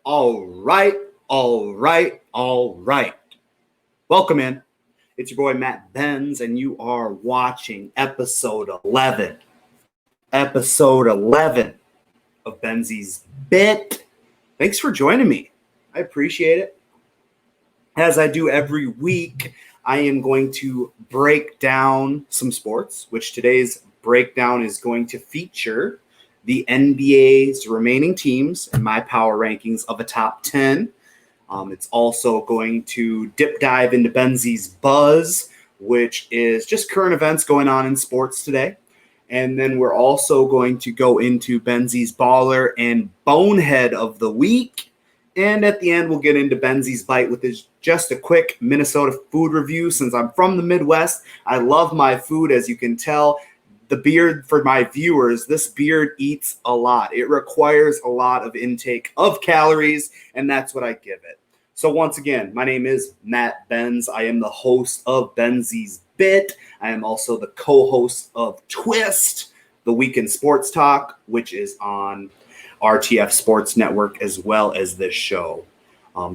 All right, all right, all right. Welcome in. It's your boy Matt Benz, and you are watching episode 11. Episode 11 of Benzy's Bit. Thanks for joining me. I appreciate it. As I do every week, I am going to break down some sports, which today's breakdown is going to feature the NBA's remaining teams and my power rankings of a top 10. It's also going to dip dive into Benzy's Buzz, which is just current events going on in sports today. And then we're also going to go into Benzy's Baller and Bonehead of the Week. And at the end, we'll get into Benzy's Bite, with just a quick Minnesota food review. Since I'm from the Midwest, I love my food, as you can tell. The beard, for my viewers, this beard eats a lot. It requires a lot of intake of calories, and that's what I give it. So once again, my name is Matt Benz. I am the host of Benzy's Bit. I am also the co-host of Twist, the Weekend Sports Talk, which is on RTF Sports Network, as well as this show.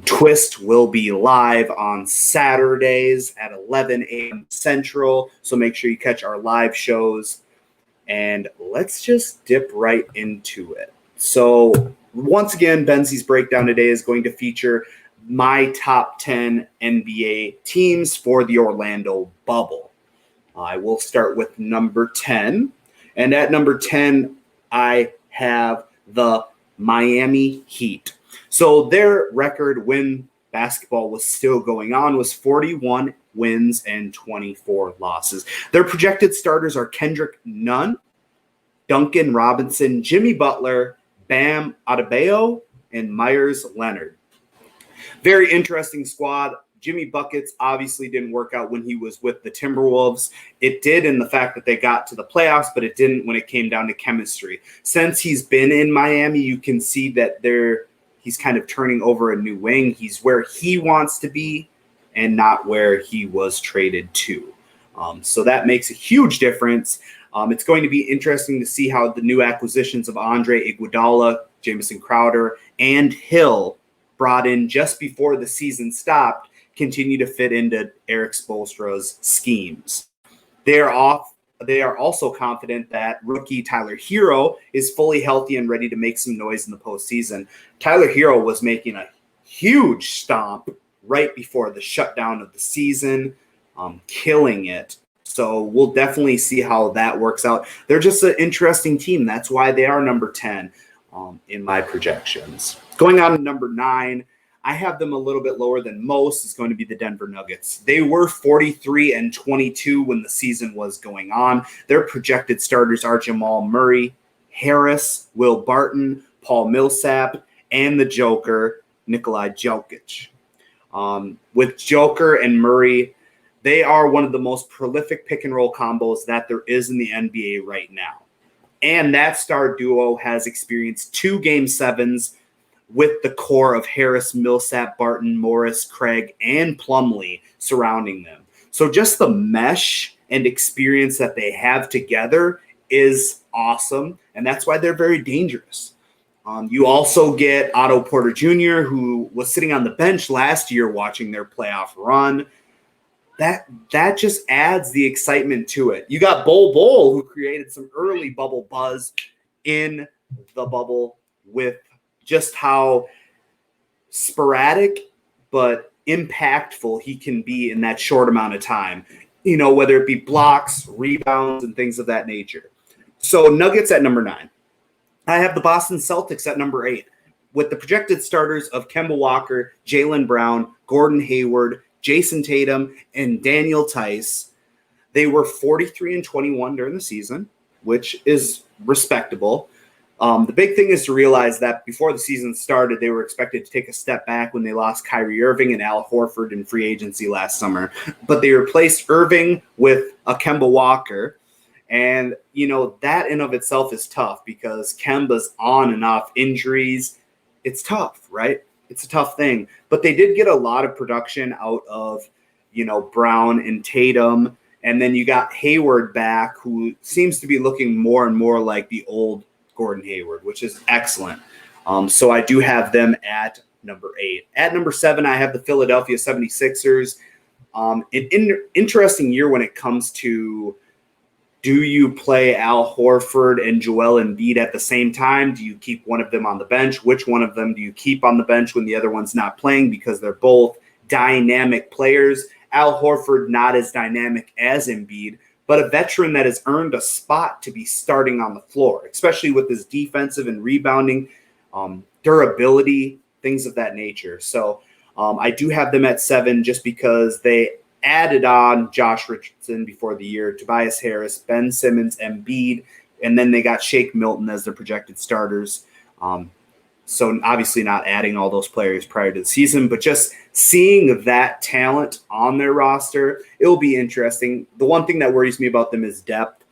Twist will be live on Saturdays at 11 a.m. Central, so make sure you catch our live shows. And let's just dip right into it. So once again, Benzy's breakdown today is going to feature my top 10 NBA teams for the Orlando bubble. I will start with number 10. And at number 10, I have the Miami Heat. So their record when basketball was still going on was 41 wins and 24 losses. Their projected starters are Kendrick Nunn, Duncan Robinson, Jimmy Butler, Bam Adebayo, and Myers Leonard. Very interesting squad. Jimmy Buckets obviously didn't work out when he was with the Timberwolves. It did in the fact that they got to the playoffs, but it didn't when it came down to chemistry. Since he's been in Miami, you can see that he's kind of turning over a new wing. He's where he wants to be and not where he was traded to. So that makes a huge difference. It's going to be interesting to see how the new acquisitions of Andre Iguodala, Jamison Crowder, and Hill, brought in just before the season stopped, continue to fit into Eric Spoelstra's schemes. They are also confident that rookie Tyler Hero is fully healthy and ready to make some noise in the postseason. Tyler Hero was making a huge stomp right before the shutdown of the season, killing it. So we'll definitely see how that works out. They're just an interesting team. That's why they are number 10 in my projections. Going on to number 9, I have them a little bit lower than most. It's going to be the Denver Nuggets. They were 43 and 22 when the season was going on. Their projected starters are Jamal Murray, Harris, Will Barton, Paul Millsap, and the Joker, Nikola Jokic. With Joker and Murray, they are one of the most prolific pick and roll combos that there is in the NBA right now. And that star duo has experienced 2 Game 7s with the core of Harris, Millsap, Barton, Morris, Craig, and Plumlee surrounding them. So just the mesh and experience that they have together is awesome, and that's why they're very dangerous. You also get Otto Porter Jr., who was sitting on the bench last year watching their playoff run. That just adds the excitement to it. You got Bol, who created some early bubble buzz in the bubble with just how sporadic but impactful he can be in that short amount of time, whether it be blocks, rebounds, and things of that nature. So Nuggets at number 9. I have the Boston Celtics at number 8, with the projected starters of Kemba Walker, Jaylen Brown, Gordon Hayward, Jason Tatum, and Daniel Tice. They were 43 and 21 during the season, which is respectable. The big thing is to realize that before the season started, they were expected to take a step back when they lost Kyrie Irving and Al Horford in free agency last summer. But they replaced Irving with a Kemba Walker. And, that in of itself is tough because Kemba's on and off injuries. It's tough, right? It's a tough thing. But they did get a lot of production out of, Brown and Tatum. And then you got Hayward back, who seems to be looking more and more like the old Gordon Hayward, which is excellent. So I do have them at number 8. At number 7, I have the Philadelphia 76ers. An interesting year when it comes to, do you play Al Horford and Joel Embiid at the same time? Do you keep one of them on the bench? Which one of them do you keep on the bench when the other one's not playing? Because they're both dynamic players. Al Horford not as dynamic as Embiid, but a veteran that has earned a spot to be starting on the floor, especially with his defensive and rebounding durability, things of that nature. So I do have them at 7 just because they added on Josh Richardson before the year, Tobias Harris, Ben Simmons, Embiid, and then they got Shake Milton as their projected starters. So obviously not adding all those players prior to the season, but just seeing that talent on their roster, it'll be interesting. The one thing that worries me about them is depth.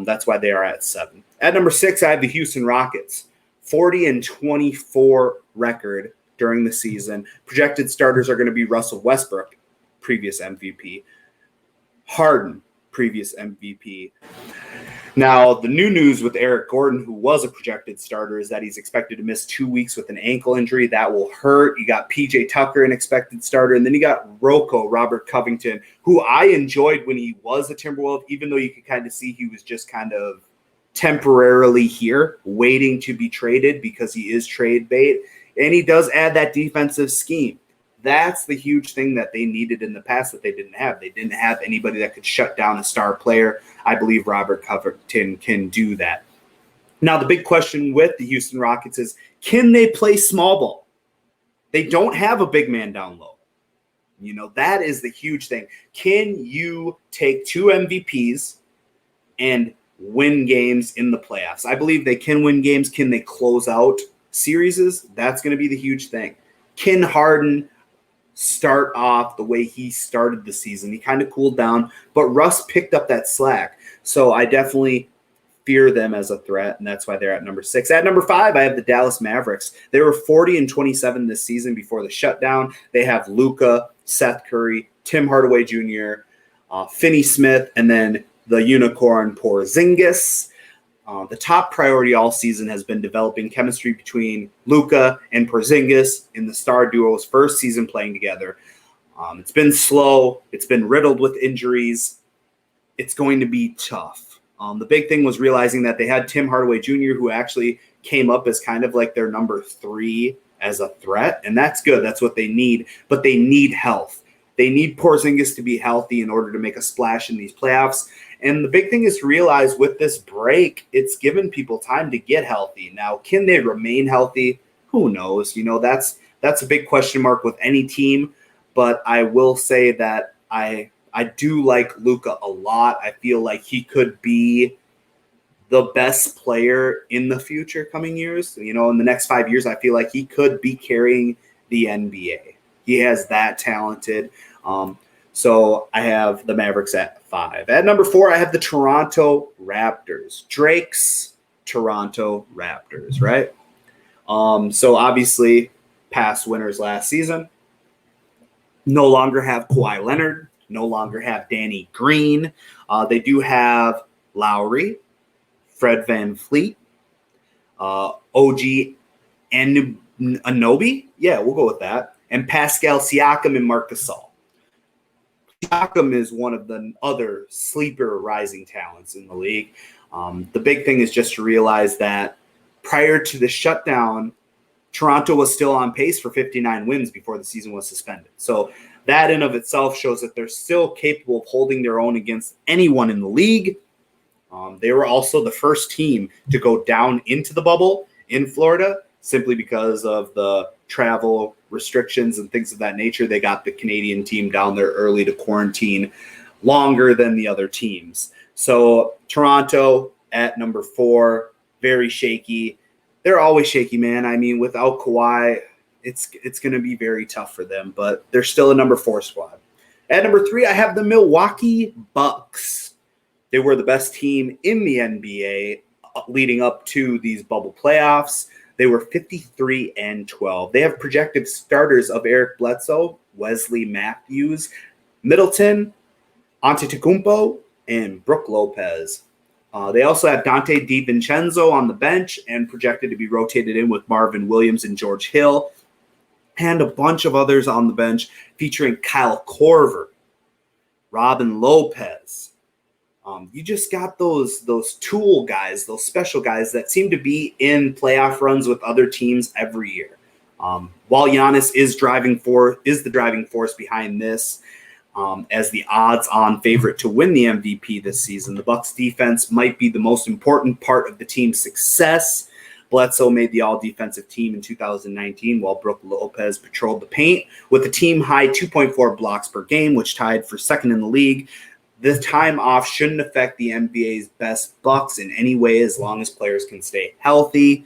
That's why they are at 7. At number 6, I have the Houston Rockets, 40-24 record during the season. Projected starters are going to be Russell Westbrook, previous MVP, Harden, previous MVP. Now, the new news with Eric Gordon, who was a projected starter, is that he's expected to miss 2 weeks with an ankle injury. That will hurt. You got PJ Tucker, an expected starter, and then you got Robert Covington, who I enjoyed when he was a Timberwolf, even though you could kind of see he was just kind of temporarily here, waiting to be traded because he is trade bait, and he does add that defensive scheme. That's the huge thing that they needed in the past that they didn't have. They didn't have anybody that could shut down a star player. I believe Robert Covington can do that. Now, the big question with the Houston Rockets is, can they play small ball? They don't have a big man down low. That is the huge thing. Can you take 2 MVPs and win games in the playoffs? I believe they can win games. Can they close out series? That's going to be the huge thing. Can Harden start off the way he started the season? He kind of cooled down, but Russ picked up that slack. So I definitely fear them as a threat, and that's why they're at number 6. At number 5, I have the Dallas Mavericks. They were 40-27 this season before the shutdown. They have Luka, Seth Curry, Tim Hardaway Jr., Finney Smith, and then the unicorn Porzingis. The top priority all season has been developing chemistry between Luka and Porzingis in the star duo's first season playing together. It's been slow. It's been riddled with injuries. It's going to be tough. The big thing was realizing that they had Tim Hardaway Jr., who actually came up as kind of like their number 3 as a threat, and that's good. That's what they need, but they need health. They need Porzingis to be healthy in order to make a splash in these playoffs. And the big thing is to realize with this break, it's given people time to get healthy. Now, can they remain healthy? Who knows? That's a big question mark with any team. But I will say that I do like Luka a lot. I feel like he could be the best player in the future coming years. In the next 5 years, I feel like he could be carrying the NBA. He has that talented. So I have the Mavericks at 5. At number 4, I have the Toronto Raptors. Drake's Toronto Raptors, right? So obviously, past winners last season. No longer have Kawhi Leonard. No longer have Danny Green. They do have Lowry, Fred VanVleet, OG Anunoby. Yeah, we'll go with that. And Pascal Siakam and Marc Gasol. Siakam is one of the other sleeper rising talents in the league. The big thing is just to realize that prior to the shutdown, Toronto was still on pace for 59 wins before the season was suspended. So that in of itself shows that they're still capable of holding their own against anyone in the league. They were also the first team to go down into the bubble in Florida simply because of the travel restrictions and things of that nature. They got the Canadian team down there early to quarantine longer than the other teams. So Toronto at number 4, very shaky. They're always shaky, man. I mean, without Kawhi, it's going to be very tough for them, but they're still a number 4 squad. At number 3, I have the Milwaukee Bucks. They were the best team in the NBA leading up to these bubble playoffs. They were 53-12. They have projected starters of Eric Bledsoe, Wesley Matthews, Middleton, Antetokounmpo, and Brook Lopez. They also have Dante DiVincenzo on the bench and projected to be rotated in with Marvin Williams and George Hill, and a bunch of others on the bench featuring Kyle Korver, Robin Lopez. You just got those tool guys, those special guys that seem to be in playoff runs with other teams every year. While Giannis is the driving force behind this, as the odds-on favorite to win the MVP this season, the Bucks defense might be the most important part of the team's success. Bledsoe made the all-defensive team in 2019 while Brook Lopez patrolled the paint with a team-high 2.4 blocks per game, which tied for second in the league. The time off shouldn't affect the NBA's best Bucks in any way as long as players can stay healthy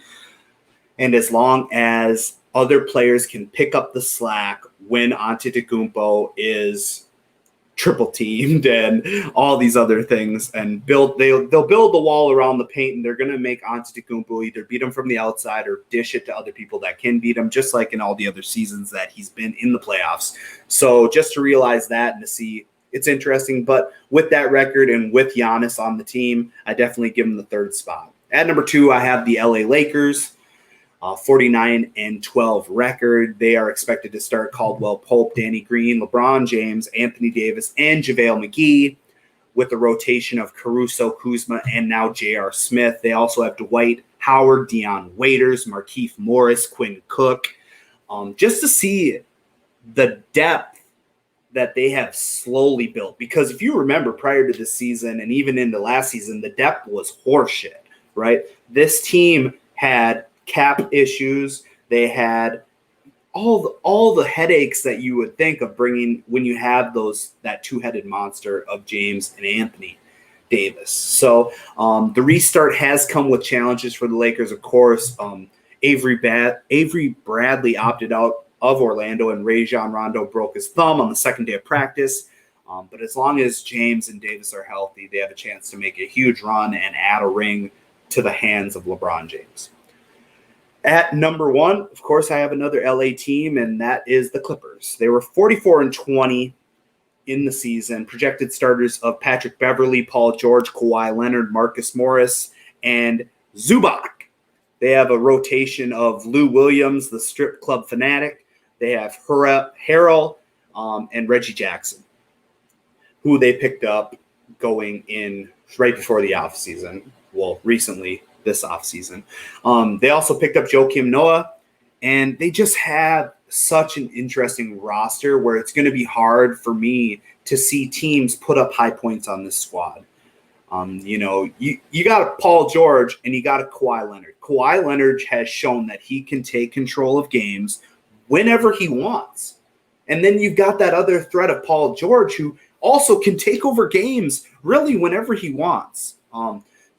and as long as other players can pick up the slack when Antetokounmpo is triple teamed and all these other things, and they'll build the wall around the paint, and they're going to make Antetokounmpo either beat him from the outside or dish it to other people that can beat him, just like in all the other seasons that he's been in the playoffs. So just to realize that and to see, it's interesting. But with that record and with Giannis on the team, I definitely give him the third spot. At number 2, I have the LA Lakers. 49-12 record. They are expected to start Caldwell Pope, Danny Green, LeBron James, Anthony Davis, and JaVale McGee with a rotation of Caruso, Kuzma, and now J.R. Smith. They also have Dwight Howard, Dion Waiters, Markieff Morris, Quinn Cook. Just to see the depth that they have slowly built. Because if you remember prior to this season and even into last season, the depth was horseshit, right? This team had cap issues. They had all the headaches that you would think of bringing when you have that two-headed monster of James and Anthony Davis. So the restart has come with challenges for the Lakers, of course. Avery Bradley opted out of Orlando, and Rajon Rondo broke his thumb on the second day of practice. But as long as James and Davis are healthy, they have a chance to make a huge run and add a ring to the hands of LeBron James. At number 1, of course, I have another LA team, and that is the Clippers. They were 44-20 in the season. Projected starters of Patrick Beverley, Paul George, Kawhi Leonard, Marcus Morris, and Zubac. They have a rotation of Lou Williams, the strip club fanatic. They have Harrell and Reggie Jackson, who they picked up going in right before the offseason. Well, recently, this offseason. They also picked up Joakim Noah, and they just have such an interesting roster where it's going to be hard for me to see teams put up high points on this squad. You got Paul George and you got a Kawhi Leonard. Kawhi Leonard has shown that he can take control of games whenever he wants. And then you've got that other threat of Paul George, who also can take over games really whenever he wants.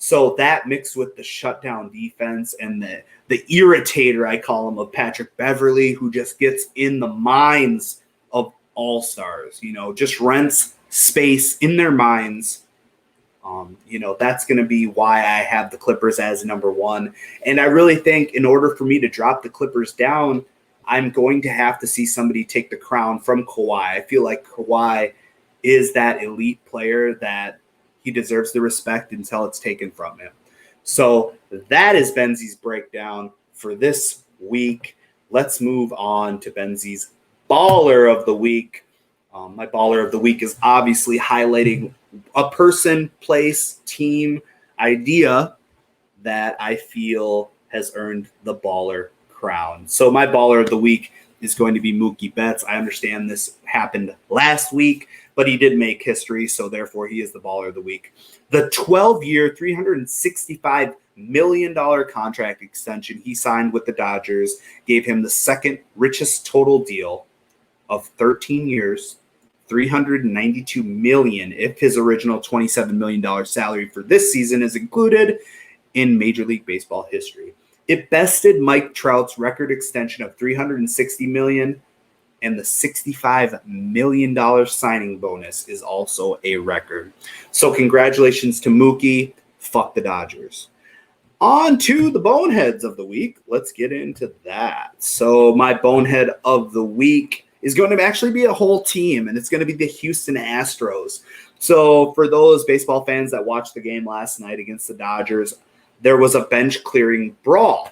So that mixed with the shutdown defense and the irritator, I call him, of Patrick Beverley, who just gets in the minds of all-stars, just rents space in their minds. That's going to be why I have the Clippers as number 1. And I really think in order for me to drop the Clippers down, I'm going to have to see somebody take the crown from Kawhi. I feel like Kawhi is that elite player that he deserves the respect until it's taken from him. So that is Benzy's breakdown for this week. Let's move on to Benzy's Baller of the Week. My Baller of the Week is obviously highlighting a person, place, team, idea that I feel has earned the Baller crown. So my Baller of the Week is going to be Mookie Betts. I understand this happened last week, but he did make history, so therefore he is the Baller of the Week. The 12-year, $365 million contract extension he signed with the Dodgers gave him the second richest total deal of 13 years, $392 million if his original $27 million salary for this season is included in Major League Baseball history. It bested Mike Trout's record extension of $360 million, and the $65 million signing bonus is also a record. So congratulations to Mookie. Fuck the Dodgers. On to the Boneheads of the Week. Let's get into that. So my Bonehead of the Week is going to actually be a whole team, and it's going to be the Houston Astros. So for those baseball fans that watched the game last night against the Dodgers, there was a bench clearing brawl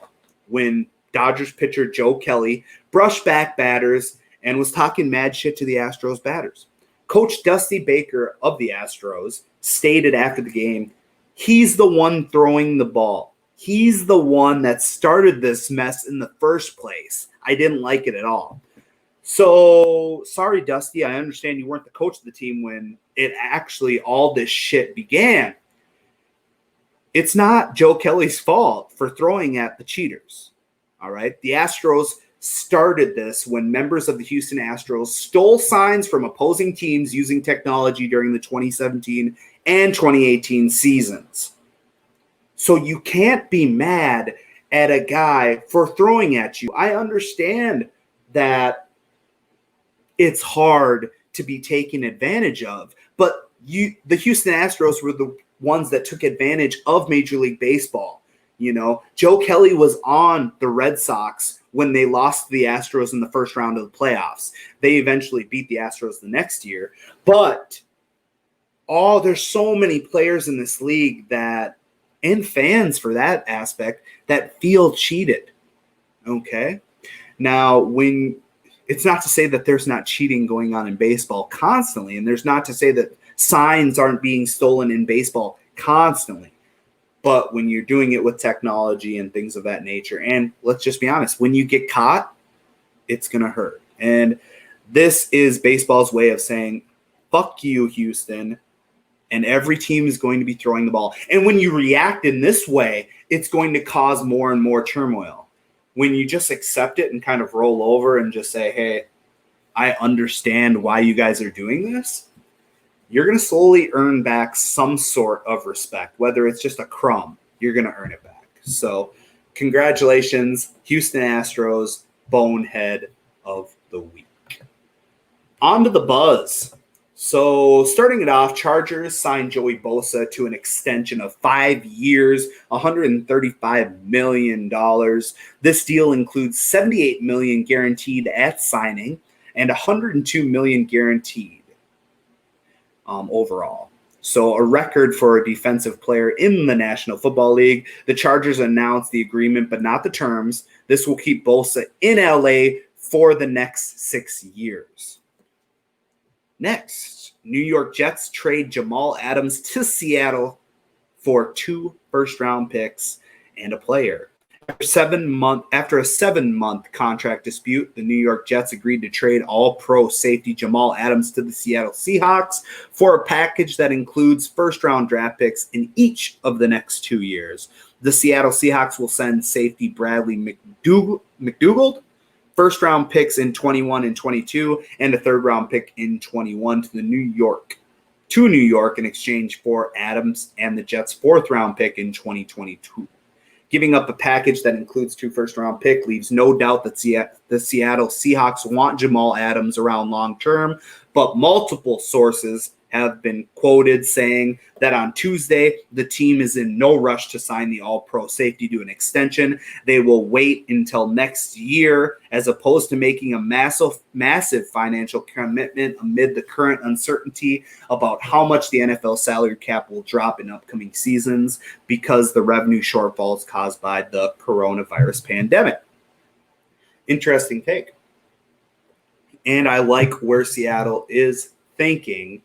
when Dodgers pitcher Joe Kelly brushed back batters and was talking mad shit to the Astros batters. Coach Dusty Baker of the Astros stated after the game, he's the one throwing the ball. He's the one that started this mess in the first place. I didn't like it at all. So, sorry, Dusty. I understand you weren't the coach of the team when it actually all this shit began. It's not Joe Kelly's fault for throwing at the cheaters. All right. The Astros started this when members of the Houston Astros stole signs from opposing teams using technology during the 2017 and 2018 seasons. So you can't be mad at a guy for throwing at you. I understand that it's hard to be taken advantage of, but the Houston Astros were the ones that took advantage of Major League Baseball. You know, Joe Kelly was on the Red Sox when they lost to the Astros in the first round of the playoffs. They eventually beat the Astros the next year. But there's so many players in this league that, and fans for that aspect, that feel cheated. Okay? Now, it's not to say that there's not cheating going on in baseball constantly, and there's not to say that signs aren't being stolen in baseball constantly. But when you're doing it with technology and things of that nature, and let's just be honest, when you get caught, it's going to hurt. And this is baseball's way of saying, fuck you, Houston, and every team is going to be throwing the ball. And when you react in this way, it's going to cause more and more turmoil. When you just accept it and kind of roll over and just say, hey, I understand why you guys are doing this, you're going to slowly earn back some sort of respect. Whether it's just a crumb, you're going to earn it back. So congratulations, Houston Astros, bonehead of the week. On to the buzz. So starting it off, Chargers signed Joey Bosa to an extension of 5 years, $135 million. This deal includes $78 million guaranteed at signing and $102 million guaranteed overall. So a record for a defensive player in the National Football League. The Chargers announced the agreement, but not the terms. This will keep Bosa in LA for the next 6 years. Next, New York Jets trade Jamal Adams to Seattle for 2 first-round picks and a player. After a 7-month contract dispute, the New York Jets agreed to trade all-pro safety Jamal Adams to the Seattle Seahawks for a package that includes first-round draft picks in each of the next 2 years. The Seattle Seahawks will send safety Bradley McDougald, first-round picks in 21 and 22, and a third-round pick in 21 to New York in exchange for Adams and the Jets' fourth-round pick in 2022. Giving up a package that includes 2 first-round picks leaves no doubt that the Seattle Seahawks want Jamal Adams around long-term, but multiple sources have been quoted saying that on Tuesday, the team is in no rush to sign the all-pro safety to an extension. They will wait until next year as opposed to making a massive financial commitment amid the current uncertainty about how much the NFL salary cap will drop in upcoming seasons because the revenue shortfalls caused by the coronavirus pandemic. Interesting take. And I like where Seattle is thinking.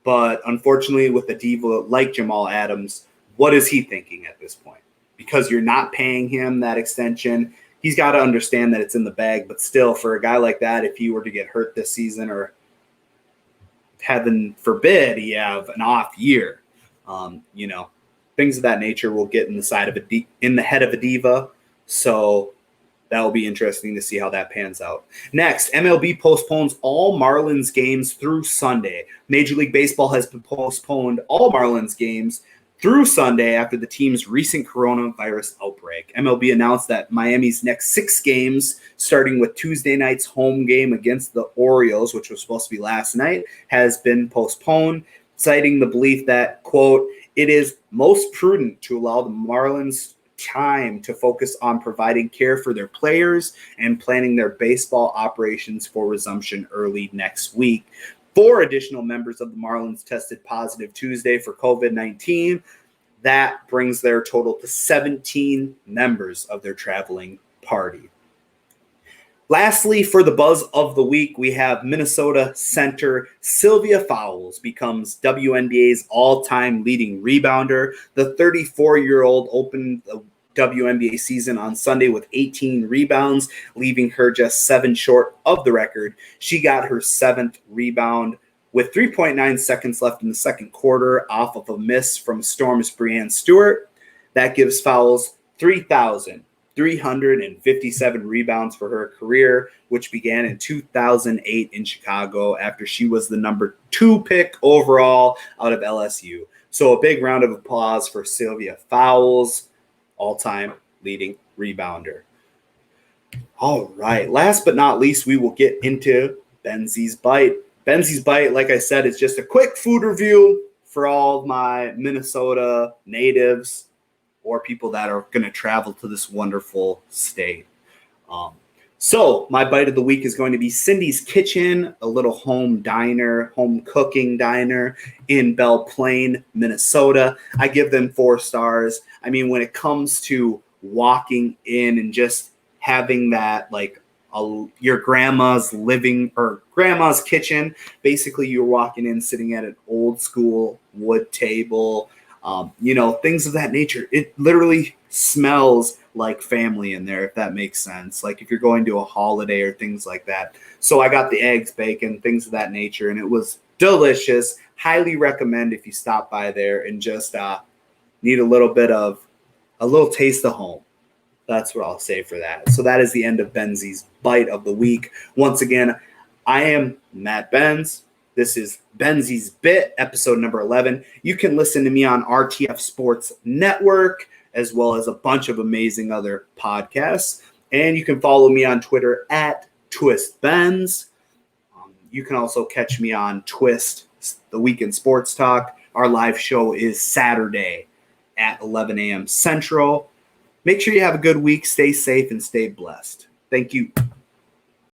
But unfortunately, with a diva like Jamal Adams, what is he thinking at this point? Because you're not paying him that extension, he's got to understand that it's in the bag. But still, for a guy like that, if he were to get hurt this season or heaven forbid he have an off year, things of that nature will get in the head of a diva. So that will be interesting to see how that pans out. Next, MLB postpones all Marlins games through Sunday. Major League Baseball has postponed all Marlins games through Sunday after the team's recent coronavirus outbreak. MLB announced that Miami's next 6 games, starting with Tuesday night's home game against the Orioles, which was supposed to be last night, has been postponed, citing the belief that, quote, it is most prudent to allow the Marlins time to focus on providing care for their players and planning their baseball operations for resumption early next week. 4 additional members of the Marlins tested positive Tuesday for COVID-19. That brings their total to 17 members of their traveling party. Lastly, for the buzz of the week, we have Minnesota center Sylvia Fowles becomes WNBA's all-time leading rebounder. The 34-year-old opened the WNBA season on Sunday with 18 rebounds, leaving her just 7 short of the record. She got her 7th rebound with 3.9 seconds left in the second quarter off of a miss from Storm's Breanne Stewart. That gives Fowles 3,357 rebounds for her career, which began in 2008 in Chicago after she was the number 2 pick overall out of LSU. So a big round of applause for Sylvia Fowles, all-time leading rebounder. All right, last but not least, we will get into Benzy's Bite. Benzy's Bite, like I said, is just a quick food review for all of my Minnesota natives or people that are going to travel to this wonderful state. So my bite of the week is going to be Cindy's Kitchen, a little home diner, home cooking diner in Belle Plaine, Minnesota. I give them 4 stars. I mean, when it comes to walking in and just having that, like, your grandma's living or grandma's kitchen, basically you're walking in, sitting at an old school wood table, things of that nature. It literally smells like family in there, if that makes sense. Like if you're going to a holiday or things like that. So I got the eggs, bacon, things of that nature, and it was delicious. Highly recommend if you stop by there and just need a little taste of home. That's what I'll say for that. So that is the end of Benzy's Bite of the Week. Once again, I am Matt Benz. This is Benzy's Bit, episode number 11. You can listen to me on RTF Sports Network, as well as a bunch of amazing other podcasts. And you can follow me on Twitter at TwistBenz. You can also catch me on Twist, the Weekend Sports Talk. Our live show is Saturday at 11 a.m. Central. Make sure you have a good week. Stay safe and stay blessed. Thank you.